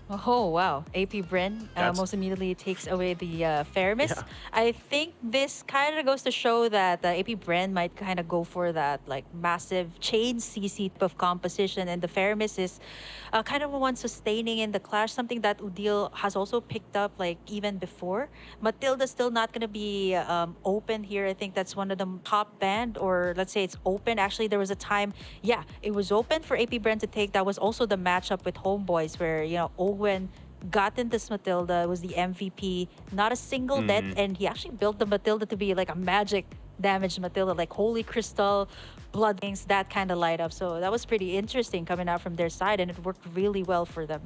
Oh wow, AP Bren That's most immediately takes away the fairness. yeah. I think this kind of goes to show that AP Bren might kind of go for that like massive chain CC type of composition, and the fairness is kind of one sustaining in the clash. Something that Udil has also picked up like even before. Matilda's still not going to be open here. I think that's one of the top band, or let's say it's open. Actually, there was a time, yeah, it was open for AP Brent to take. That was also the matchup with Homeboys, where Owen got into this Matilda, was the MVP, not a single dead, Hmm. and he actually built the Matilda to be like a magic damaged Matilda, like Holy Crystal, Blood Wings, that kind of light up. So that was pretty interesting coming out from their side, and it worked really well for them.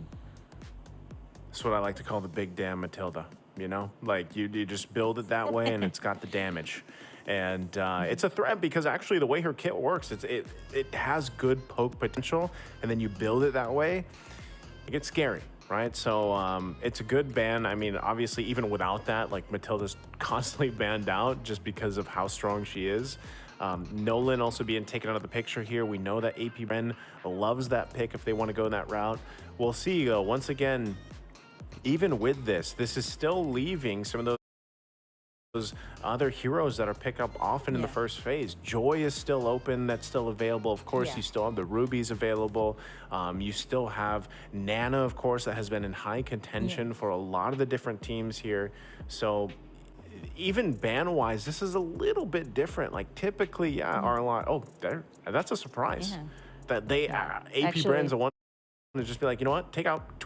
That's what I like to call the big damn Matilda. You know, like you just build it that way, and it's got the damage, and it's a threat because actually the way her kit works, it has good poke potential, and then you build it that way, it gets scary, right? So it's a good ban. I mean, obviously, even without that, like Matilda's constantly banned out just because of how strong she is. Nolan also being taken out of the picture here. We know that AP Bren loves that pick if they want to go that route. We'll see, though. Once again, even with this is still leaving some of those other heroes that are picked up often in the Yeah. first phase. Joy is still open, that's still available. Of course, Yeah. you still have the rubies available. You still have Nana, of course, that has been in high Yeah. contention for a lot of the different teams here. So even ban-wise, this is a little bit different. Like typically, yeah, Mm. Arlot, oh, that's a surprise. Yeah. That they, Yeah. AP Bren's Actually. the one to just be like, you know what, take out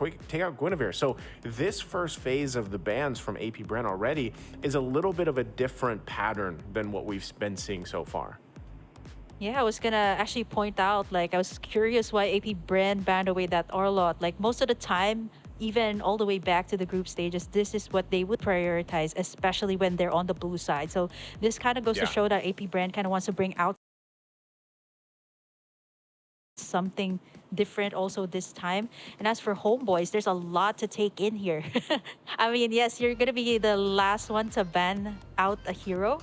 Guinevere. So this first phase of the bans from AP Bren already is a little bit of a different pattern than what we've been seeing so far. Yeah, I was gonna actually point out, like, I was curious why AP Bren banned away that Orlot. Like, most of the time, even all the way back to the group stages, this is what they would prioritize, especially when they're on the blue side. So this kind of goes to Yeah. show that AP Bren kind of wants to bring out something different also this time. And as for Homeboys, there's a lot to take in here. I mean, yes, you're gonna be the last one to ban out a hero,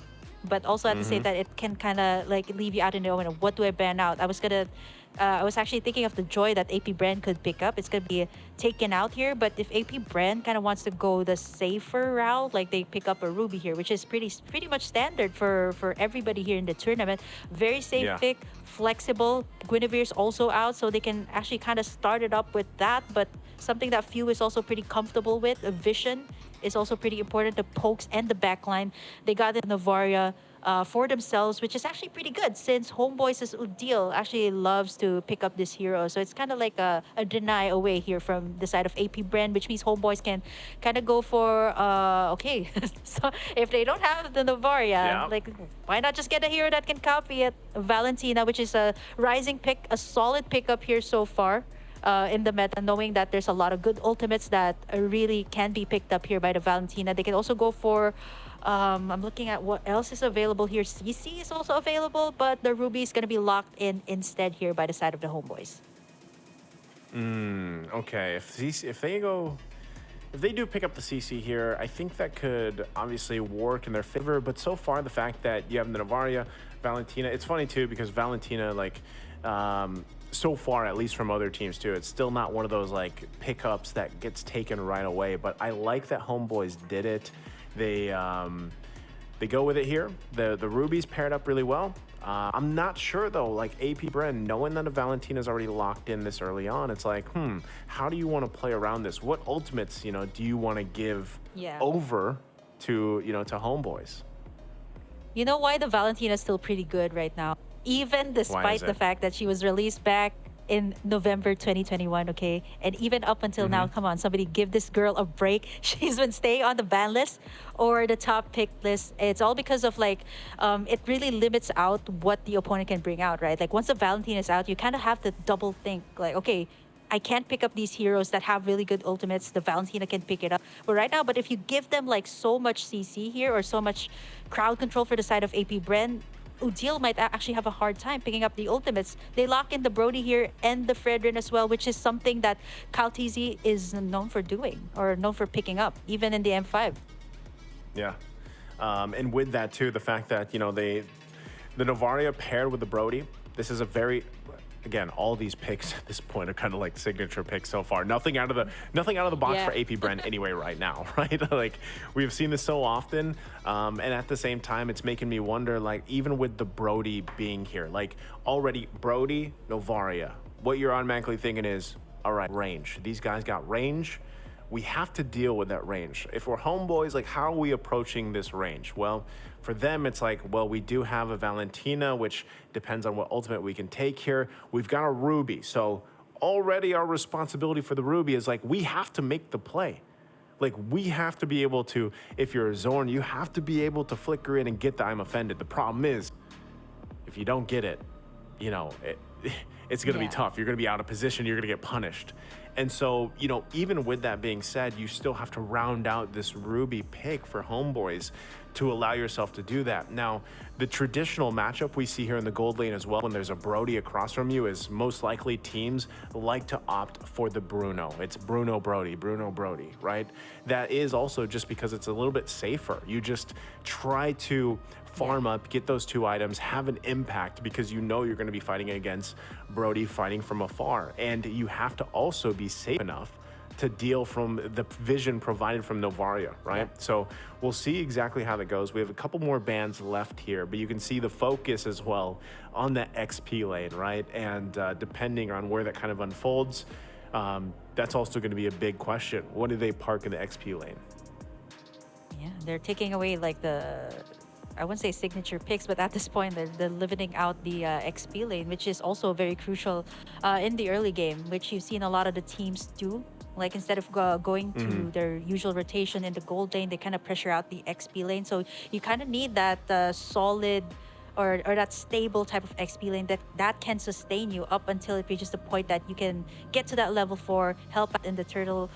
but also at the same Mm-hmm. time, it can kind of like leave you out in the open of what do I ban out. I was actually thinking of the joy that AP Brand could pick up. It's gonna be taken out here, but if AP Brand kind of wants to go the safer route, like they pick up a Ruby here, which is pretty much standard for everybody here in the tournament. Very safe Yeah. pick, flexible. Guinevere's also out, so they can actually kind of start it up with that. But something that Few is also pretty comfortable with, a Vision is also pretty important. The pokes and the backline, they got the Navaria for themselves, which is actually pretty good since Homeboys' Udil actually loves to pick up this hero. So it's kind of like a deny away here from the side of AP Brand, which means Homeboys can kind of go for, okay, so if they don't have the Navaria, Yeah. like, why not just get a hero that can copy it? Valentina, which is a rising pick, a solid pickup here so far. In the meta, knowing that there's a lot of good ultimates that really can be picked up here by the Valentina. They can also go for, I'm looking at what else is available here. CC is also available, but the Ruby is going to be locked in instead here by the side of the Homeboys. Okay. If they do pick up the CC here, I think that could obviously work in their favor. But so far, the fact that you have the Navaria, Valentina, it's funny too because Valentina, like, so far, at least from other teams too, it's still not one of those like pickups that gets taken right away. But I like that Homeboys did it. They go with it here. The rubies paired up really well. I'm not sure though, like AP Bren, knowing that a Valentina's already locked in this early on, it's like, how do you want to play around this? What ultimates, do you want to give Yeah. over to Homeboys? You know why the Valentina is still pretty good right now? Even Why is despite the it? fact that she was released back in November 2021, okay? And even up until now, come on, somebody give this girl a break. She's been staying on the ban list or the top pick list. It's all because of like, it really limits out what the opponent can bring out, right? Like once the Valentina is out, you kind of have to double think, like, okay, I can't pick up these heroes that have really good ultimates. The Valentina can pick it up. But right now, but if you give them like so much CC here or so much crowd control for the side of AP Bren, Udil might actually have a hard time picking up the ultimates. They lock in the Brody here and the Fredrin as well, which is something that Kaltizi is known for doing or known for picking up, even in the M5. Yeah. And with that too, the fact that the Navaria paired with the Brody, this is a very again, all these picks at this point are kind of like signature picks so far. Nothing out of the box Yeah. for AP Bren anyway right now, right? Like we've seen this so often, and at the same time, it's making me wonder. Like even with the Brody being here, like already Brody, Novaria, what you're automatically thinking is, all right, range. These guys got range. We have to deal with that range. If we're homeboys, like how are we approaching this range? Well, for them, it's like, well, we do have a Valentina, which depends on what ultimate we can take here. We've got a Ruby. So already our responsibility for the Ruby is like, we have to make the play. Like we have to be able to, if you're a Zorn, you have to be able to flicker in and get the I'm offended. The problem is, if you don't get it, you know, it's going to be tough. You're going to be out of position. You're going to get punished. And so, you know, even with that being said, you still have to round out this Ruby pick for Homeboys to allow yourself to do that. Now, the traditional matchup we see here in the gold lane as well, when there's a Brody across from you, is most likely teams like to opt for the Bruno. It's Bruno Brody, right? That is also just because it's a little bit safer. You just try to farm up, get those 2 items, have an impact because you know you're going to be fighting against Brody fighting from afar. And you have to also be safe enough to deal from the vision provided from Novaria, right? So we'll see exactly how that goes. We have a couple more bans left here, but you can see the focus as well on that XP lane, right? And depending on where that kind of unfolds, that's also going to be a big question. What do they park in the XP lane? Yeah, they're taking away like I wouldn't say signature picks, but at this point, they're limiting out the XP lane, which is also very crucial in the early game, which you've seen a lot of the teams do. Like instead of going to their usual rotation in the gold lane, they kind of pressure out the XP lane. So you kind of need that solid or that stable type of XP lane that can sustain you up until it reaches the point that you can get to that level 4, help out in the turtle.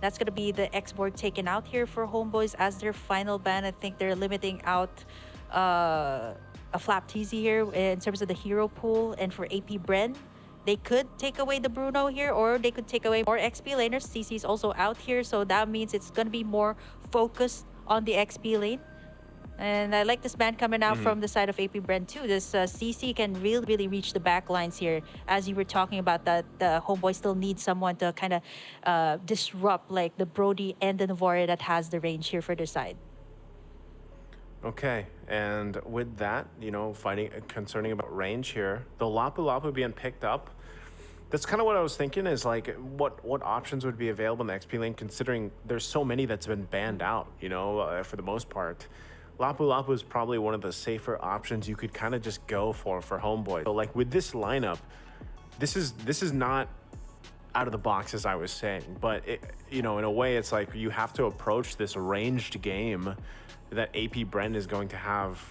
That's going to be the X-board taken out here for Homeboys as their final ban. I think they're limiting out a Flap TZ here in terms of the hero pool. And for AP Bren, they could take away the Bruno here, or they could take away more XP laners. CC is also out here, so that means it's going to be more focused on the XP lane. And I like this ban coming out from the side of AP Bren too. This CC can really reach the back lines here. As you were talking about, that the Homeboy still needs someone to kind of disrupt like the Brody and the Novaria that has the range here for their side. Okay, and with that, you know, concerning about range here, the Lapu Lapu being picked up, that's kind of what I was thinking is like, what options would be available in the XP lane, considering there's so many that's been banned out, you know, for the most part. Lapu Lapu is probably one of the safer options you could kind of just go for Homeboy. So like with this lineup, this is not out of the box, as I was saying, but you know, in a way, it's like you have to approach this ranged game that AP Bren is going to have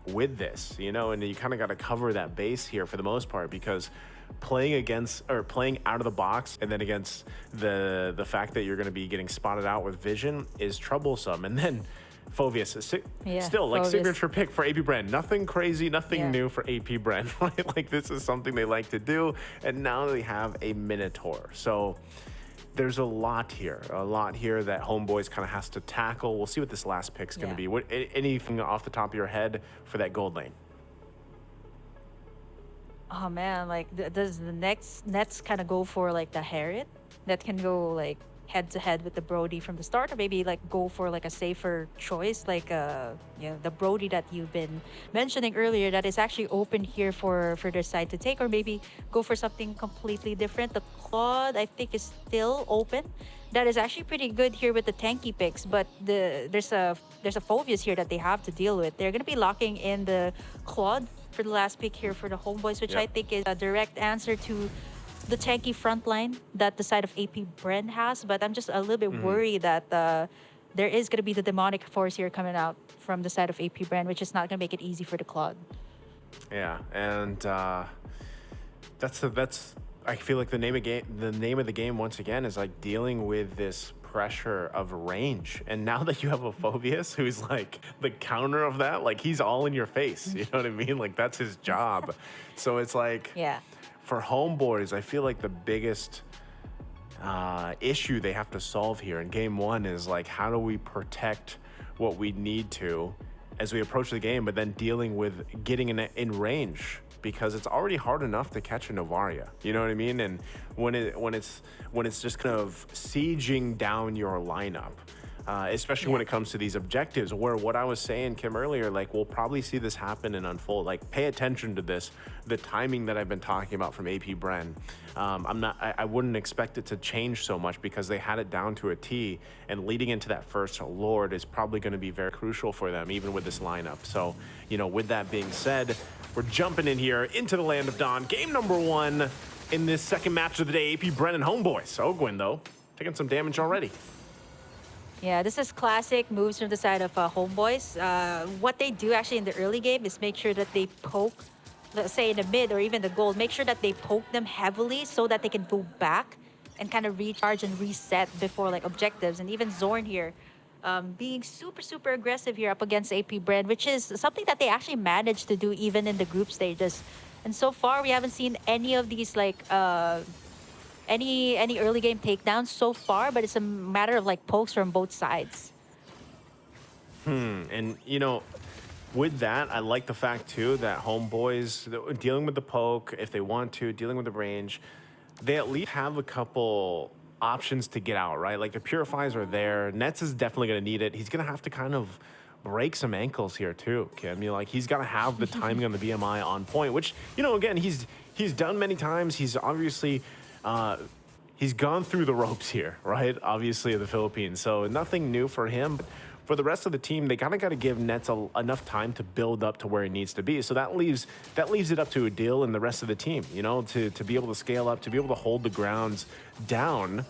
with this, you know, and you kind of got to cover that base here for the most part, because playing out of the box and then against the fact that you're going to be getting spotted out with vision is troublesome. And then Phoveus is still like signature pick for AP Bren. Nothing crazy, nothing new for AP Bren, right? Like this is something they like to do, and now they have a Minotaur. So there's a lot here that Homeboys kind of has to tackle. We'll see what this last pick's going to be. What anything off the top of your head for that gold lane? Oh man, like does the Nets kind of go for like the Harriet that can go like head to head with the Brody from the start, or maybe like go for like a safer choice, like you know, the Brody that you've been mentioning earlier that is actually open here for their side to take, or maybe go for something completely different. The Claude I think is still open. That is actually pretty good here with the tanky picks, but there's a Phoveus here that they have to deal with. They're gonna be locking in the Claude for the last pick here for the Homeboys, which I think is a direct answer to the tanky front line that the side of AP Bren has. But I'm just a little bit worried that there is going to be the demonic force here coming out from the side of AP Bren, which is not going to make it easy for the Claude. Yeah, and that's I feel like the name of the game once again is like dealing with this pressure of range. And now that you have a Phoveus who's like the counter of that, like he's all in your face, you know what I mean? Like that's his job. So it's like, for Homeboys, I feel like the biggest issue they have to solve here in game 1 is like, how do we protect what we need to as we approach the game, but then dealing with getting in range, because it's already hard enough to catch a Novaria. You know what I mean? And when it's just kind of sieging down your lineup. Especially when it comes to these objectives, where what I was saying, Kim, earlier, like we'll probably see this happen and unfold. Like pay attention to this, the timing that I've been talking about from AP Bren. I wouldn't expect it to change so much because they had it down to a T, and leading into that first Lord is probably going to be very crucial for them, even with this lineup. So, you know, with that being said, we're jumping in here into the Land of Dawn. Game number 1 in this second match of the day, AP Bren and Homebois. Ogwin, though, taking some damage already. Yeah, this is classic moves from the side of Homebois. What they do actually in the early game is make sure that they poke, let's say in the mid or even the gold, make sure that they poke them heavily so that they can go back and kind of recharge and reset before like objectives. And even Zorn here being super aggressive here up against AP Bren, which is something that they actually managed to do even in the group stages. And so far, we haven't seen any of these like any early game takedowns so far, but it's a matter of like pokes from both sides. And you know, with that, I like the fact too that Homebois dealing with the poke, if they want to, dealing with the range, they at least have a couple options to get out, right? Like the purifiers are there. Nets is definitely going to need it. He's going to have to kind of break some ankles here too, Kim. You know, like he's got to have the timing on the BMI on point, which, you know, again, he's done many times. He's obviously he's gone through the ropes here, right? Obviously, in the Philippines, so nothing new for him. But for the rest of the team, they kind of got to give Nets enough time to build up to where he needs to be. So that leaves it up to Adil and the rest of the team, you know, to be able to scale up, to be able to hold the grounds down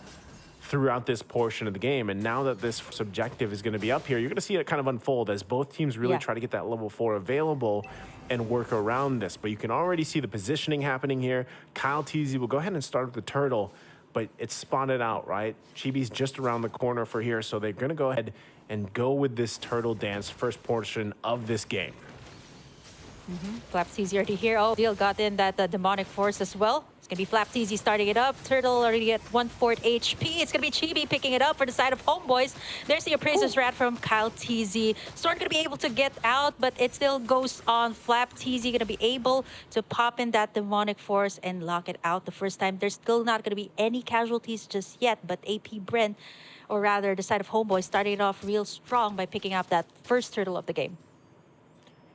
throughout this portion of the game. And now that this subjective is going to be up here, you're going to see it kind of unfold as both teams really try to get that level 4 available and work around this. But you can already see the positioning happening here. Kyle Teasy will go ahead and start with the turtle, but it's spotted out, right? Chibi's just around the corner for here, so they're going to go ahead and go with this turtle dance first portion of this game. Flapteasy already here. Oh, Deal got in that demonic force as well. It's going to be Flapteasy starting it up. Turtle already at 1/4 HP. It's going to be Chibi picking it up for the side of Homebois. There's the Appraiser's Rat from Kyle Teasy. Storm going to be able to get out, but it still goes on. Flapteasy going to be able to pop in that demonic force and lock it out the first time. There's still not going to be any casualties just yet, but AP Bren, or rather the side of Homebois, starting it off real strong by picking up that first turtle of the game.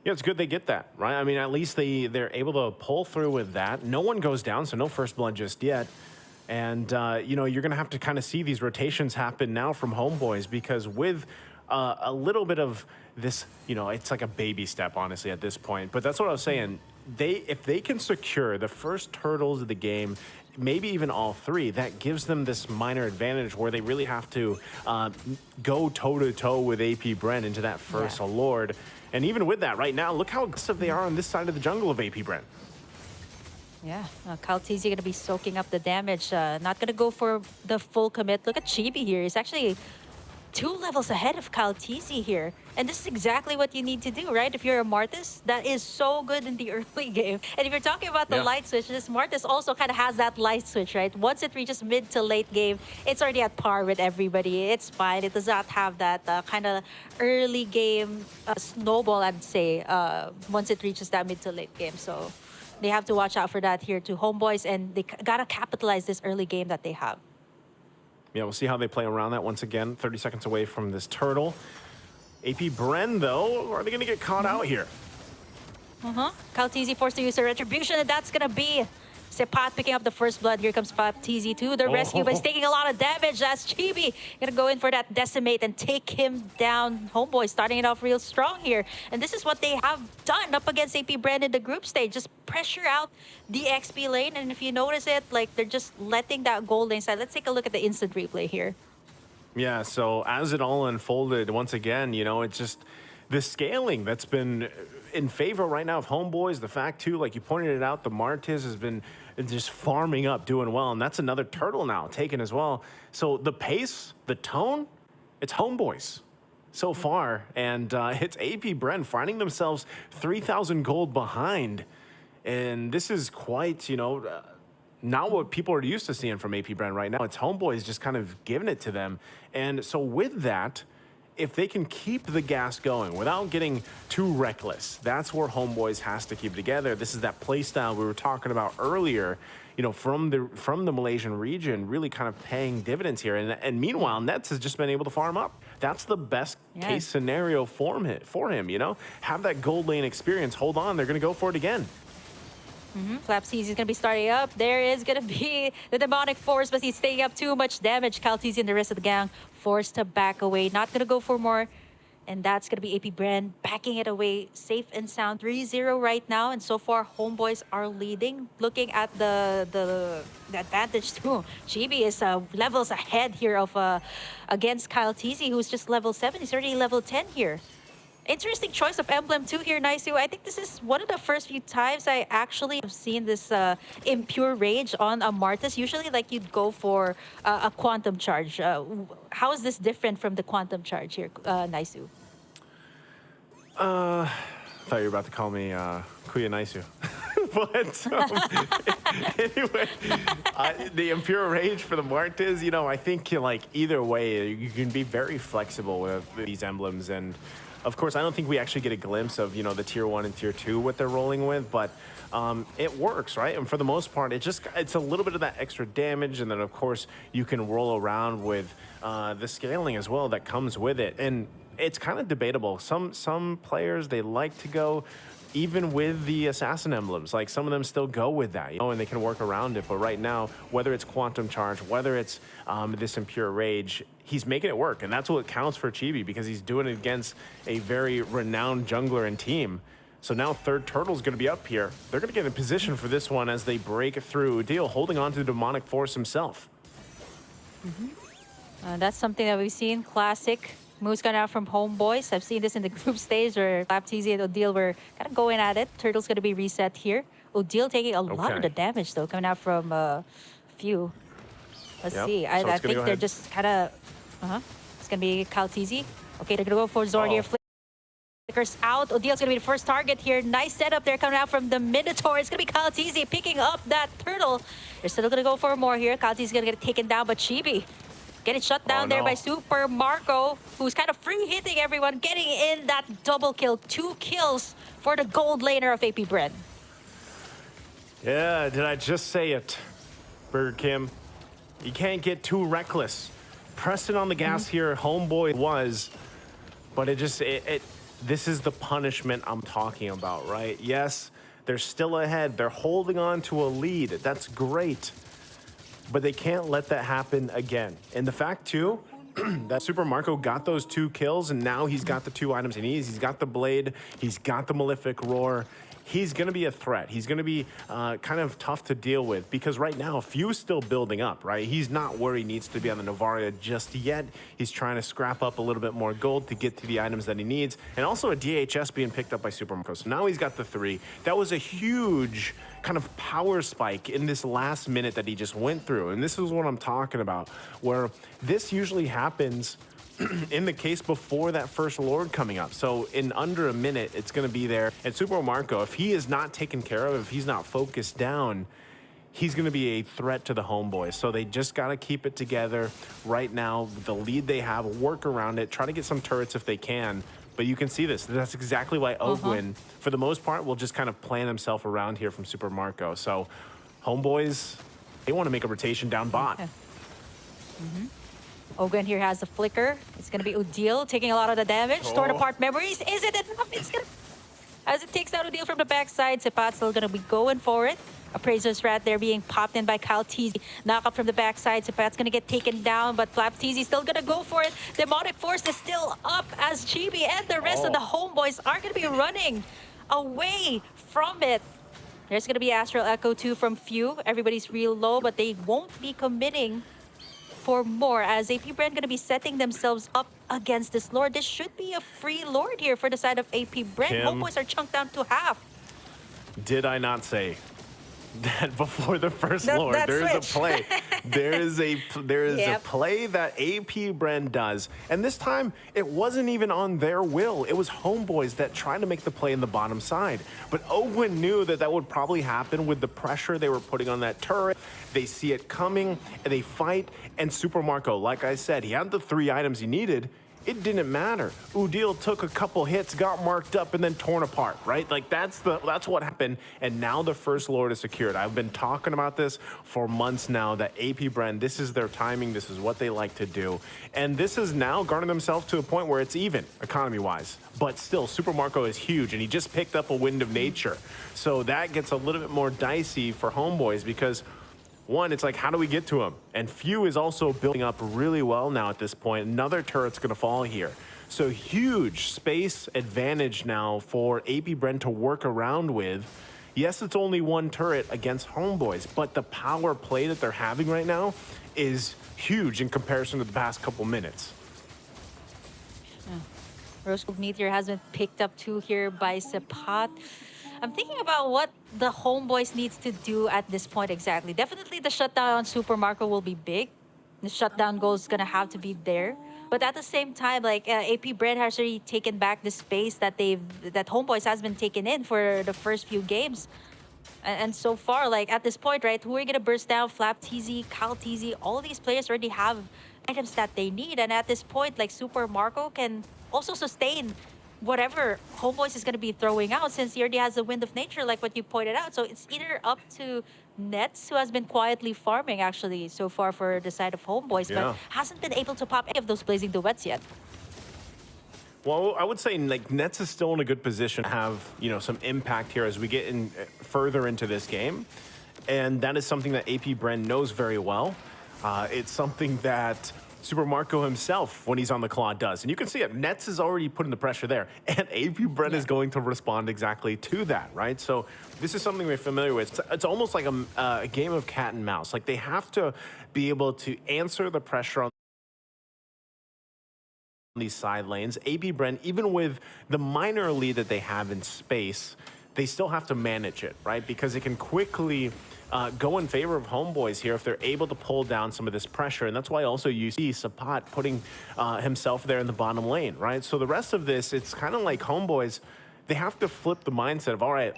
Yeah, it's good they get that, right? I mean, at least they're able to pull through with that. No one goes down, so no first blood just yet. And, you know, you're going to have to kind of see these rotations happen now from Homebois, because with a little bit of this, you know, it's like a baby step, honestly, at this point. But that's what I was saying. If they can secure the first turtles of the game, maybe even all 3, that gives them this minor advantage where they really have to go toe-to-toe with AP Bren into that first Lord. And even with that, right now, look how aggressive they are on this side of the jungle of AP Bren. Yeah, Kyle Teasy going to be soaking up the damage. Not going to go for the full commit. Look at Chibi here. He's actually 2 levels ahead of Kyle Teasy here. And this is exactly what you need to do, right? If you're a Martis, that is so good in the early game. And if you're talking about the light switch, this Martis also kind of has that light switch, right? Once it reaches mid to late game, it's already at par with everybody. It's fine. It does not have that kind of early game snowball, I'd say, once it reaches that mid to late game. So they have to watch out for that here to Homebois, and they got to capitalize this early game that they have. Yeah, we'll see how they play around that once again. 30 seconds away from this turtle. AP Bren, though, are they going to get caught out here? Kyle Teasy forced to use a retribution, and that's going to be Sepat picking up the first blood. Here comes Teasy to the rescue, but he's taking a lot of damage. That's Chibi gonna go in for that decimate and take him down. Homeboy starting it off real strong here. And this is what they have done up against AP Bren in the group stage. Just pressure out the XP lane. And if you notice it, like they're just letting that gold lane side. Let's take a look at the instant replay here. Yeah, so as it all unfolded, once again, you know, it's just the scaling that's been in favor right now of Homebois. The fact, too, like you pointed it out, the Martis has been just farming up, doing well. And that's another turtle now taken as well. So the pace, the tone, it's Homebois so far. And it's AP Bren finding themselves 3,000 gold behind. And this is quite, you know, not what people are used to seeing from AP Bren right now. It's Homebois just kind of giving it to them. And so with that, if they can keep the gas going without getting too reckless, that's where Homebois has to keep it together. This is that play style we were talking about earlier, you know, from the Malaysian region, really kind of paying dividends here. And meanwhile, Nets has just been able to farm up. That's the best case scenario for him, you know? Have that gold lane experience. Hold on, they're going to go for it again. Flapsies is going to be starting up. There is going to be the demonic force, but he's taking up too much damage. Calteezy and the rest of the gang forced to back away. Not going to go for more. And that's going to be AP Bren backing it away safe and sound. 3-0 right now. And so far, Homebois are leading. Looking at the advantage too. Chibi is levels ahead here of against Calteezy, who's just level 7. He's already level 10 here. Interesting choice of emblem too here, Naisu. I think this is one of the first few times I actually have seen this impure rage on a Martis. Usually, like, you'd go for a quantum charge. How is this different from the quantum charge here, Naisu? I thought you were about to call me Kuya Naisu. But anyway, the Impure Rage for the Martis, you know, I think, like, either way, you can be very flexible with these emblems. And of course, I don't think we actually get a glimpse of, you know, the tier 1 and tier 2, what they're rolling with, but it works, right? And for the most part, it's a little bit of that extra damage. And then, of course, you can roll around with the scaling as well that comes with it. And it's kind of debatable. Some players, they like to go even with the assassin emblems. Like, some of them still go with that, you know, and they can work around it. But right now, whether it's quantum charge, whether it's this impure rage, he's making it work. And that's what counts for Chibi, because he's doing it against a very renowned jungler and team. So now Third Turtle's going to be up here. They're going to get in position for this one as they break through. Udil holding on to the demonic force himself. That's something that we've seen. Classic moves gone out from Homebois. I've seen this in the group stage where Flapsies and Odile were kind of going at it. Turtle's going to be reset here. Odile taking a lot of the damage, though, coming out from a few. Let's see. I think they're just kind of... It's going to be Calteezy. Okay, they're going to go for Zord here. Flickers out. Odile's going to be the first target here. Nice setup there coming out from the Minotaur. It's going to be Calteezy picking up that turtle. They're still going to go for more here. Calteezy's going to get taken down, but Chibi getting shut down there by Super Marco, who's kind of free hitting everyone, getting in that double kill. 2 kills for the gold laner of AP Bren. Yeah, did I just say it, Burger Kim? You can't get too reckless. Pressing on the gas here, Homeboy was, but this is the punishment I'm talking about, right? Yes, they're still ahead. They're holding on to a lead. That's great. But they can't let that happen again. And the fact, too, that Super Marco got those 2 kills, and now he's got the 2 items he needs. He's got the Blade. He's got the Malefic Roar. He's going to be a threat. He's going to be kind of tough to deal with, because right now, Few's still building up, right? He's not where he needs to be on the Novaria just yet. He's trying to scrap up a little bit more gold to get to the items that he needs, and also a DHS being picked up by Super Marco. So now he's got the 3. That was a huge kind of power spike in this last minute that he just went through. And this is what I'm talking about, where this usually happens in the case before that first Lord coming up. So in under a minute, it's going to be there. And Super Marco, if he is not taken care of, if he's not focused down, he's going to be a threat to the Homeboys. So they just got to keep it together right now. The lead they have, work around it, try to get some turrets if they can. But you can see this. That's exactly why Ogwin, for the most part, will just kind of plan himself around here from Super Marco. So Homeboys, they want to make a rotation down bot. Ogwin here has the flicker. It's going to be Odile taking a lot of the damage. Torn apart memories. Is it enough? It's gonna... As it takes out Odile from the backside, Sepat's still going to be going for it. Appraiser's Rat there being popped in by Calteezy. Knock up from the backside. Sepat's going to get taken down, but Flapteezy's still going to go for it. Demonic Force is still up as Chibi and the rest of the Homeboys are going to be running away from it. There's going to be Astral Echo too from Few. Everybody's real low, but they won't be committing for more, as AP Bren going to be setting themselves up against this Lord. This should be a free Lord here for the side of AP Bren. Homeboys are chunked down to half. Did I not say that before the first Lord? There is a play. There is a play that AP Bren does. And this time, it wasn't even on their will. It was Homeboys that tried to make the play in the bottom side. But Ogwin knew that that would probably happen with the pressure they were putting on that turret. They see it coming, and they fight. And Super Marco, like I said, he had the 3 items he needed. it didn't matter. Udil took a couple hits, got marked up, and then torn apart, right? Like that's what happened, and now the first Lord is secured. I've been talking about this for months now, that AP Bren, this is their timing, this is what they like to do. And this has now garnered themselves to a point where it's even, economy-wise. But still, Super Marco is huge, and he just picked up a Wind of Nature. So that gets a little bit more dicey for Homebois because one, it's like, how do we get to him? And Few is also building up really well now at this point. Another turret's going to fall here. So huge space advantage now for AP Bren to work around with. Yes, it's only one turret against Homebois, but the power play that they're having right now is huge in comparison to the past couple minutes. Rose Gold Meteor has been picked up too here by Sepat. I'm thinking about what the Homebois needs to do at this point exactly. Definitely the shutdown on Super Marco will be big. The shutdown goal is going to have to be there. But at the same time, like AP Bren has already taken back the space that Homebois has been taken in for the first few games. And so far, like at this point, right, who are going to burst down? Flap TZ, Cal TZ, all of these players already have items that they need. And at this point, like Super Marco can also sustain whatever Homebois is going to be throwing out, since he already has the Wind of Nature, like what you pointed out. So it's either up to Nets, who has been quietly farming actually so far for the side of Homebois, but hasn't been able to pop any of those Blazing Duets yet. Well, I would say like Nets is still in a good position to have, you know, some impact here as we get in further into this game. And that is something that AP Bren knows very well. It's something that Super Marco himself, when he's on the claw, does. And you can see it. Nets is already putting the pressure there. And AP Bren is going to respond exactly to that, right? So this is something we're familiar with. It's almost like a game of cat and mouse. Like they have to be able to answer the pressure on these side lanes. AP Bren, even with the minor lead that they have in space, they still have to manage it, right? Because it can quickly go in favor of Homebois here if they're able to pull down some of this pressure. And that's why also you see Sepat putting himself there in the bottom lane, right? So the rest of this, it's kind of like Homebois, they have to flip the mindset of, all right,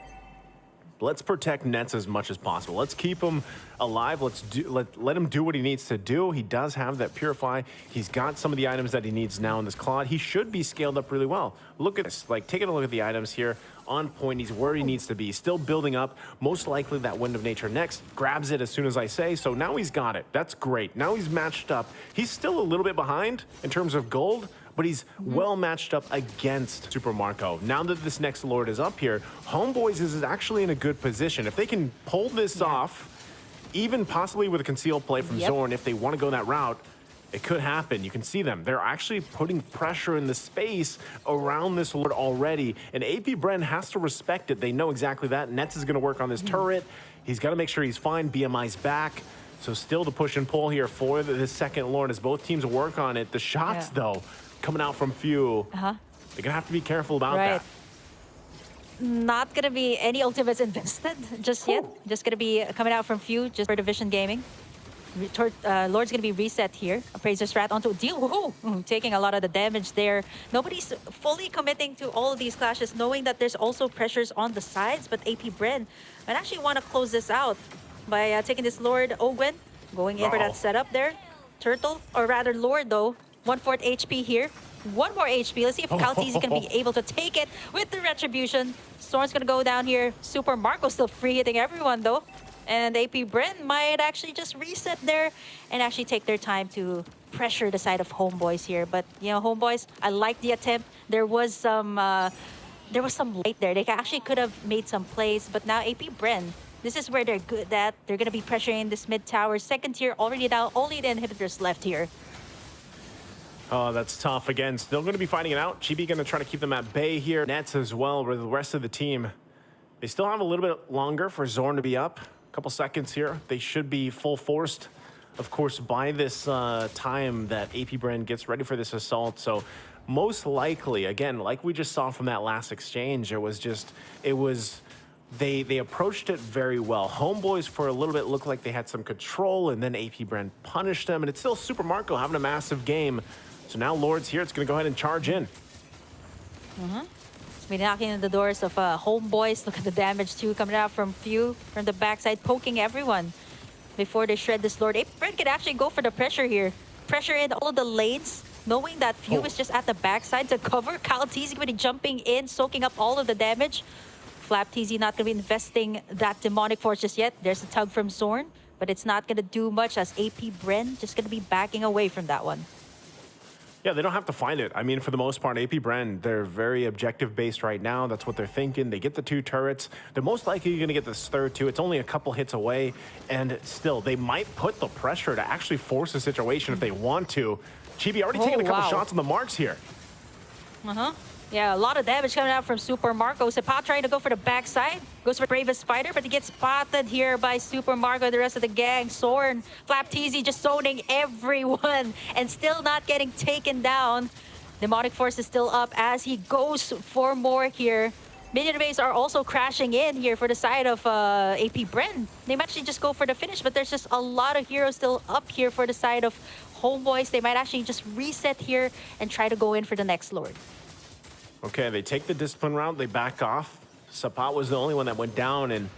let's protect Nets as much as possible. Let's keep him alive. Let him do what he needs to do. He does have that Purify. He's got some of the items that he needs now in this Claude. He should be scaled up really well. Look at this. Like, taking a look at the items here. On point. He's where he needs to be. Still building up. Most likely that Wind of Nature next. Grabs it as soon as I say. So now he's got it. That's great. Now he's matched up. He's still a little bit behind in terms of gold, but he's well matched up against Super Marco. Now that this next Lord is up here, Homebois is actually in a good position. If they can pull this off, even possibly with a concealed play from Zorn, if they want to go that route, it could happen. You can see them. They're actually putting pressure in the space around this Lord already, and AP Bren has to respect it. They know exactly that. Nets is going to work on this turret. He's got to make sure he's fine. BMI's back. So still the push and pull here for the second Lord as both teams work on it. The shots, though, coming out from Few, they're going to have to be careful about that. Not going to be any ultimates invested just yet. Just going to be coming out from Few, just for Division Gaming. Lord's going to be reset here. Appraiser strat onto a deal. Woohoo! Taking a lot of the damage there. Nobody's fully committing to all of these clashes, knowing that there's also pressures on the sides. But AP Bren might actually want to close this out by taking this Lord Ogwen, going in for that setup there. Turtle, or rather Lord though, 1/4 HP here. One more HP. Let's see if Calteezy can be able to take it with the Retribution. Storm's going to go down here. Super Marco still free hitting everyone though. And AP Bren might actually just reset there and actually take their time to pressure the side of Homebois here. But, you know, Homebois, I like the attempt. There was some light there. They actually could have made some plays. But now AP Bren, this is where they're good at. They're going to be pressuring this mid tower. Second tier already down. Only the inhibitors left here. Oh, that's tough. Again, still going to be fighting it out. Chibi going to try to keep them at bay here. Nets as well with the rest of the team. They still have a little bit longer for Zorn to be up. Couple seconds here. They should be full forced, of course, by this time that AP Bren gets ready for this assault. So most likely, again, like we just saw from that last exchange, they approached it very well. Homebois for a little bit looked like they had some control, and then AP Bren punished them, and it's still Super Marco having a massive game. So now Lord's here. It's going to go ahead and charge in. Be knocking on the doors of Homebois. Look at the damage too coming out from Few from the backside, poking everyone before they shred this Lord. AP Bren can actually go for the pressure here. Pressure in all of the lanes knowing that Few Oh. is just at the backside to cover. Kyle TZ going to be jumping in, soaking up all of the damage. Flap TZ not going to be investing that demonic force just yet. There's a tug from Zorn, but it's not going to do much as AP Bren just going to be backing away from that one. Yeah, they don't have to find it. I mean, for the most part, AP Bren, they're very objective-based right now. That's what they're thinking. They get the 2 turrets. They're most likely going to get this third, too. It's only a couple hits away, and still, they might put the pressure to actually force a situation if they want to. Chibi already taking a couple shots on the marks here. Yeah, a lot of damage coming out from Super Marco. Sepa trying to go for the backside. Goes for Bravest Fighter, but he gets spotted here by Super Marco and the rest of the gang. Zorn, Flap TZ just zoning everyone and still not getting taken down. Demonic Force is still up as he goes for more here. Minion waves are also crashing in here for the side of AP Bren. They might actually just go for the finish, but there's just a lot of heroes still up here for the side of Homebois. They might actually just reset here and try to go in for the next Lord. Okay, they take the discipline route, they back off. Sapat was the only one that went down, and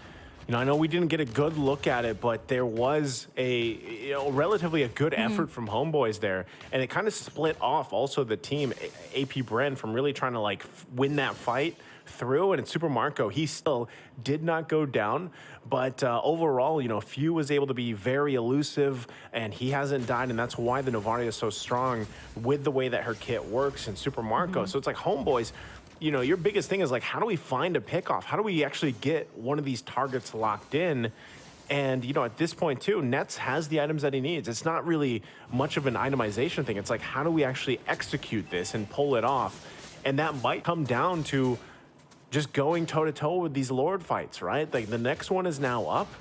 I know we didn't get a good look at it, but there was a relatively a good effort from Homebois there, and it kind of split off also the team, AP Bren, from really trying to like win that fight through. And Super Marco, he still did not go down, but overall, Few was able to be very elusive, and he hasn't died, and that's why the Novaria is so strong with the way that her kit works. And Super Marco, so it's like Homebois, your biggest thing is like, how do we find a pickoff? How do we actually get one of these targets locked in? And, at this point, too, Nets has the items that he needs. It's not really much of an itemization thing. It's like, how do we actually execute this and pull it off? And that might come down to just going toe-to-toe with these Lord fights, right? Like, the next one is now up.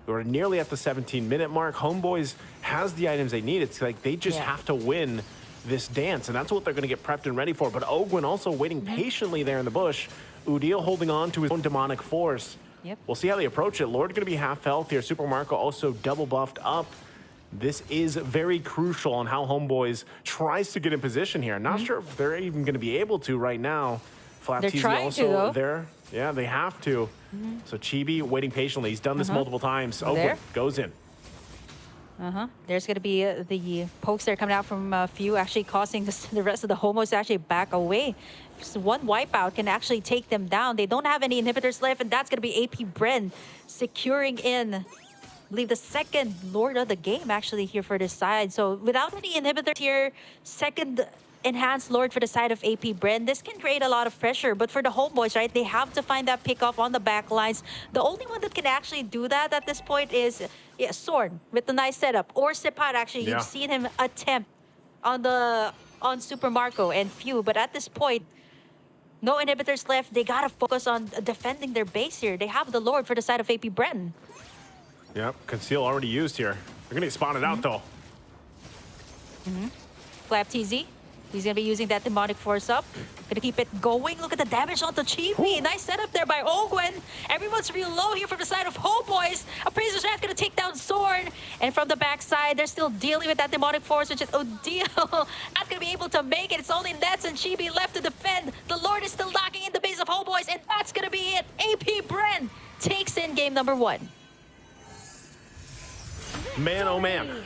We're nearly at the 17-minute mark. Homebois has the items they need. It's like they just have to win this dance, and that's what they're going to get prepped and ready for. But Ogwin also waiting patiently there in the bush. Udil holding on to his own demonic force. We'll see how they approach it. Lord going to be half health here. Super Marco also double buffed up. This is very crucial on how Homebois tries to get in position here. Not sure if they're even going to be able to right now. Flap They're TZ trying also to, though. there. Yeah, they have to. So Chibi waiting patiently. He's done this multiple times. Ogwin goes in. There's going to be the pokes that are coming out from Few, actually causing the rest of the Homos to actually back away. Just one wipeout can actually take them down. They don't have any inhibitors left, and that's going to be AP Bren securing in, I believe, the second Lord of the game actually here for this side. So without any inhibitors here, second enhanced Lord for the side of AP Bren, this can create a lot of pressure. But for the Homebois, right, they have to find that pickoff on the back lines. The only one that can actually do that at this point is Zorn with the nice setup, or Sepat. Actually, you've seen him attempt on Super Marco and Few, but at this point, no inhibitors left. They gotta focus on defending their base here. They have the Lord for the side of AP Bren. Yep, conceal already used here. They're gonna get spotted out though. Flap TZ. He's going to be using that demonic force up. Going to keep it going. Look at the damage onto Chibi. Nice setup there by Ogwin. Everyone's real low here from the side of Homebois. Appraiser's Wrath going to take down Zorn. And from the backside, they're still dealing with that demonic force, which is Odile. Not going to be able to make it. It's only Nets and Chibi left to defend. The Lord is still locking in the base of Homebois, and that's going to be it. AP Bren takes in game number 1. Man, oh man.